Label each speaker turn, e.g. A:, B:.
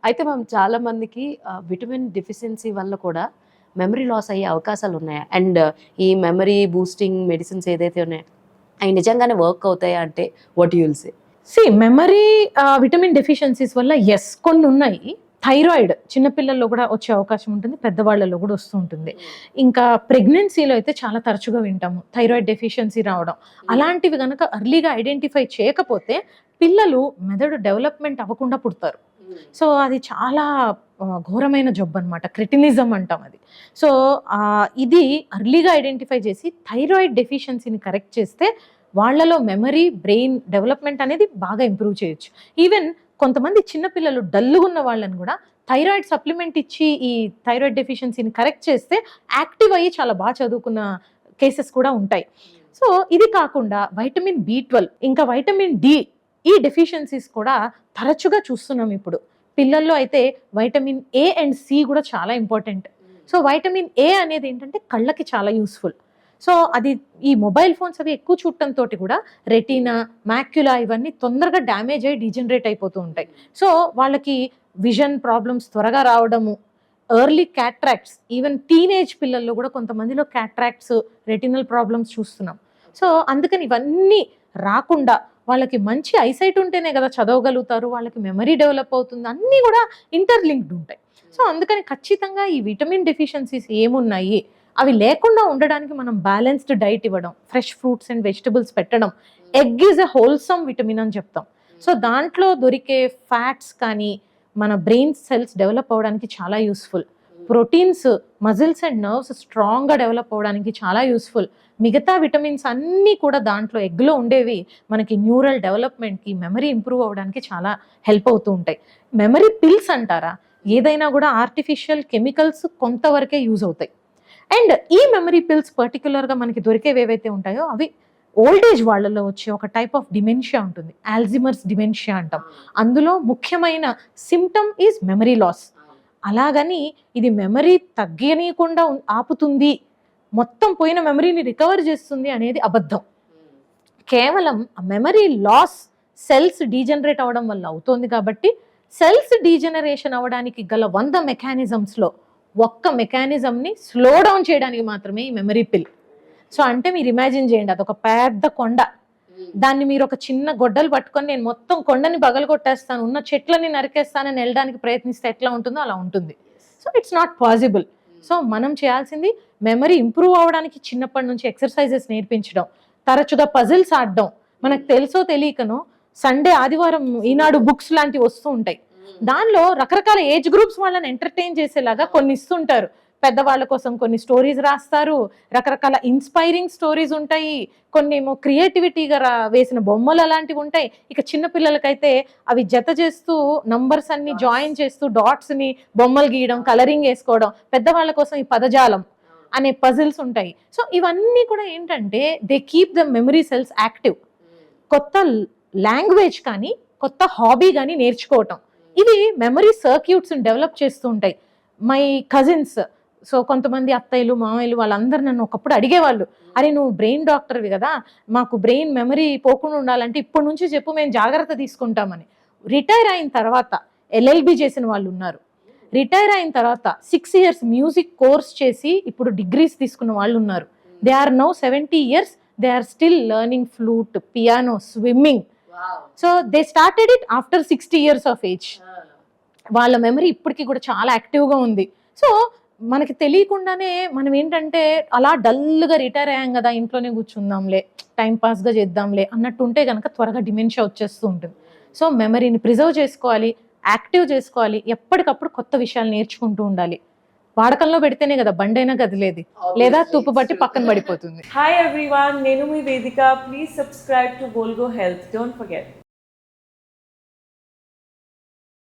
A: అయితే మ్యామ్ చాలా మందికి విటమిన్ డెఫిషియన్సీ వల్ల కూడా మెమరీ లాస్ అయ్యే అవకాశాలు ఉన్నాయి. అండ్ ఈ మెమరీ బూస్టింగ్ మెడిసిన్స్ ఏదైతే ఉన్నాయో అవి నిజంగానే వర్క్ అవుతాయా అంటే what you will say?
B: Memory vitamin deficiencies వల్ల ఎస్ కొన్ని ఉన్నాయి. థైరాయిడ్ చిన్నపిల్లల్లో కూడా వచ్చే అవకాశం ఉంటుంది, పెద్దవాళ్ళలో కూడా వస్తూ ఉంటుంది. ఇంకా ప్రెగ్నెన్సీలో అయితే చాలా తరచుగా వింటాము థైరాయిడ్ డెఫిషియన్సీ రావడం. అలాంటివి కనుక అర్లీగా ఐడెంటిఫై చేయకపోతే పిల్లలు మెదడు డెవలప్మెంట్ అవ్వకుండా పుడతారు. సో అది చాలా ఘోరమైన జబ్బు అనమాట, క్రిటినిజం అంటాం అది. సో ఇది అర్లీగా ఐడెంటిఫై చేసి థైరాయిడ్ డెఫిషియన్సీని కరెక్ట్ చేస్తే వాళ్ళలో మెమరీ, బ్రెయిన్ డెవలప్మెంట్ అనేది బాగా ఇంప్రూవ్ చేయొచ్చు. ఈవెన్ కొంతమంది చిన్నపిల్లలు డల్లుగా ఉన్న వాళ్ళని కూడా థైరాయిడ్ సప్లిమెంట్ ఇచ్చి ఈ థైరాయిడ్ డెఫిషియన్సీని కరెక్ట్ చేస్తే యాక్టివ్ అయ్యి చాలా బాగా చదువుకున్న కేసెస్ కూడా ఉంటాయి. సో ఇది కాకుండా వైటమిన్ B12 ఇంకా వైటమిన్ D, ఈ డెఫిషియన్సీస్ కూడా తరచుగా చూస్తున్నాం ఇప్పుడు పిల్లల్లో. అయితే వైటమిన్ A అండ్ C కూడా చాలా ఇంపార్టెంట్. సో వైటమిన్ A అనేది ఏంటంటే కళ్ళకి చాలా యూస్ఫుల్. సో అది ఈ మొబైల్ ఫోన్స్ అవి ఎక్కువ చూడటంతో కూడా రెటీనా, మ్యాక్యులా ఇవన్నీ తొందరగా డ్యామేజ్ అయ్యి డీజనరేట్ అయిపోతూ ఉంటాయి. సో వాళ్ళకి విజన్ ప్రాబ్లమ్స్ త్వరగా రావడము, ఎర్లీ క్యాట్రాక్ట్స్, ఈవెన్ టీనేజ్ పిల్లల్లో కూడా కొంతమందిలో క్యాట్రాక్ట్స్, రెటినల్ ప్రాబ్లమ్స్ చూస్తున్నాం. సో అందుకని ఇవన్నీ రాకుండా వాళ్ళకి మంచి ఐసైట్ ఉంటేనే కదా చదవగలుగుతారు, వాళ్ళకి మెమరీ డెవలప్ అవుతుంది, అన్నీ కూడా ఇంటర్లింక్డ్ ఉంటాయి. సో అందుకని ఖచ్చితంగా ఈ విటమిన్ డెఫిషియన్సీస్ ఏమున్నాయి అవి లేకుండా ఉండడానికి మనం బ్యాలెన్స్డ్ డైట్ ఇవ్వడం, ఫ్రెష్ ఫ్రూట్స్ అండ్ వెజిటబుల్స్ పెట్టడం. Egg is a wholesome vitamin అని చెప్తాం. సో దాంట్లో దొరికే ఫ్యాట్స్ కానీ మన బ్రెయిన్ సెల్స్ డెవలప్ అవ్వడానికి చాలా useful. Proteins muscles and nerves స్ట్రాంగ్గా డెవలప్ అవ్వడానికి చాలా యూస్ఫుల్. మిగతా విటమిన్స్ అన్నీ కూడా దాంట్లో ఎగ్లో ఉండేవి మనకి న్యూరల్ డెవలప్మెంట్కి, మెమరీ ఇంప్రూవ్ అవ్వడానికి చాలా హెల్ప్ అవుతూ ఉంటాయి. మెమరీ పిల్స్ అంటారా, ఏదైనా కూడా ఆర్టిఫిషియల్ కెమికల్స్ కొంతవరకే యూజ్ అవుతాయి. అండ్ ఈ మెమరీ పిల్స్ పర్టికులర్గా మనకి దొరికేవి ఏవైతే ఉంటాయో అవి ఓల్డ్ ఏజ్ వాళ్ళలో వచ్చే ఒక టైప్ ఆఫ్ డిమెన్షియా ఉంటుంది, ఆల్జిమర్స్ డిమెన్షియా అంటాం. అందులో ముఖ్యమైన సిమ్టమ్ ఈజ్ మెమరీ లాస్. అలాగని ఇది మెమరీ తగ్గనీయకుండా ఆపుతుంది, మొత్తం పోయిన మెమరీని రికవర్ చేస్తుంది అనేది అబద్ధం. కేవలం మెమరీ లాస్ సెల్స్ డీజనరేట్ అవ్వడం వల్ల అవుతుంది. కాబట్టి సెల్స్ డీజనరేషన్ అవ్వడానికి గల 100 మెకానిజమ్స్లో ఒక్క మెకానిజంని స్లో డౌన్ చేయడానికి మాత్రమే ఈ మెమరీ పిల్. సో అంటే మీరు ఇమాజిన్ చేయండి, అదొక పెద్ద కొండ, దాన్ని మీరు ఒక చిన్న గొడ్డలు పట్టుకొని నేను మొత్తం కొండని పగలగొట్టేస్తాను, ఉన్న చెట్లని నరికేస్తానని వెళ్ళడానికి ప్రయత్నిస్తే ఎట్లా ఉంటుందో అలా ఉంటుంది. So it's not possible. So మనం చేయాల్సింది మెమరీ ఇంప్రూవ్ అవ్వడానికి చిన్నప్పటి నుంచి ఎక్సర్సైజెస్ నేర్పించడం, తరచుగా పజిల్స్ ఆడడం. మనకు తెలుసో తెలియకనో సండే, ఆదివారం ఈనాడు బుక్స్ లాంటివి వస్తూ ఉంటాయి. దానిలో రకరకాల ఏజ్ గ్రూప్స్ వాళ్ళని ఎంటర్టైన్ చేసేలాగా కొన్ని ఇస్తుంటారు. పెద్దవాళ్ళ కోసం కొన్ని స్టోరీస్ రాస్తారు, రకరకాల ఇన్స్పైరింగ్ స్టోరీస్ ఉంటాయి, కొన్ని ఏమో క్రియేటివిటీగా వేసిన బొమ్మలు అలాంటివి ఉంటాయి. ఇక చిన్నపిల్లలకైతే అవి జత చేస్తూ నంబర్స్ అన్ని జాయిన్ చేస్తూ డాట్స్ని బొమ్మలు గీయడం, కలరింగ్ వేసుకోవడం. పెద్దవాళ్ళ కోసం ఈ పదజాలం అనే పజిల్స్ ఉంటాయి. సో ఇవన్నీ కూడా ఏంటంటే they keep the memory cells active. కొత్త లాంగ్వేజ్ కానీ కొత్త హాబీ కానీ నేర్చుకోవటం, ఇవి మెమరీ సర్క్యూట్స్ డెవలప్ చేస్తూ ఉంటాయి. మై కజిన్స్, సో కొంతమంది అత్తయ్యలు, మామయ్యలు వాళ్ళందరూ నన్ను ఒకప్పుడు అడిగేవాళ్ళు, అరే నువ్వు బ్రెయిన్ డాక్టర్వి కదా, మాకు బ్రెయిన్ మెమరీ పోకుండా ఉండాలంటే ఇప్పటి నుంచి చెప్పు, మేము జాగ్రత్త తీసుకుంటామని. రిటైర్ అయిన తర్వాత LLB చేసిన వాళ్ళు ఉన్నారు, రిటైర్ అయిన తర్వాత 6 years మ్యూజిక్ కోర్స్ చేసి ఇప్పుడు డిగ్రీస్ తీసుకున్న వాళ్ళు ఉన్నారు. They are now 70 years, they are still learning flute, piano, swimming. So they started it after 60 years of age. వాళ్ళ మెమరీ ఇప్పటికీ కూడా చాలా యాక్టివ్గా ఉంది. సో మనకి తెలియకుండానే మనం ఏంటంటే అలా డల్గా రిటైర్ అయ్యాం కదా, ఇంట్లోనే కూర్చుందాంలే, టైంపాస్గా చేద్దాంలే అన్నట్టు ఉంటే కనుక త్వరగా డిమెన్షియా వచ్చేస్తూ ఉంటుంది. సో మెమరీని ప్రిజర్వ్ చేసుకోవాలి, యాక్టివ్ చేసుకోవాలి, ఎప్పటికప్పుడు కొత్త విషయాలు నేర్చుకుంటూ ఉండాలి. వాడకంలో పెడితేనే కదా బండైనా కదిలేది, లేదా తుప్పు పట్టి పక్కన పడిపోతుంది.
C: Hi everyone, Nenu mi Vedika. Please subscribe to Volgo Health. Don't forget.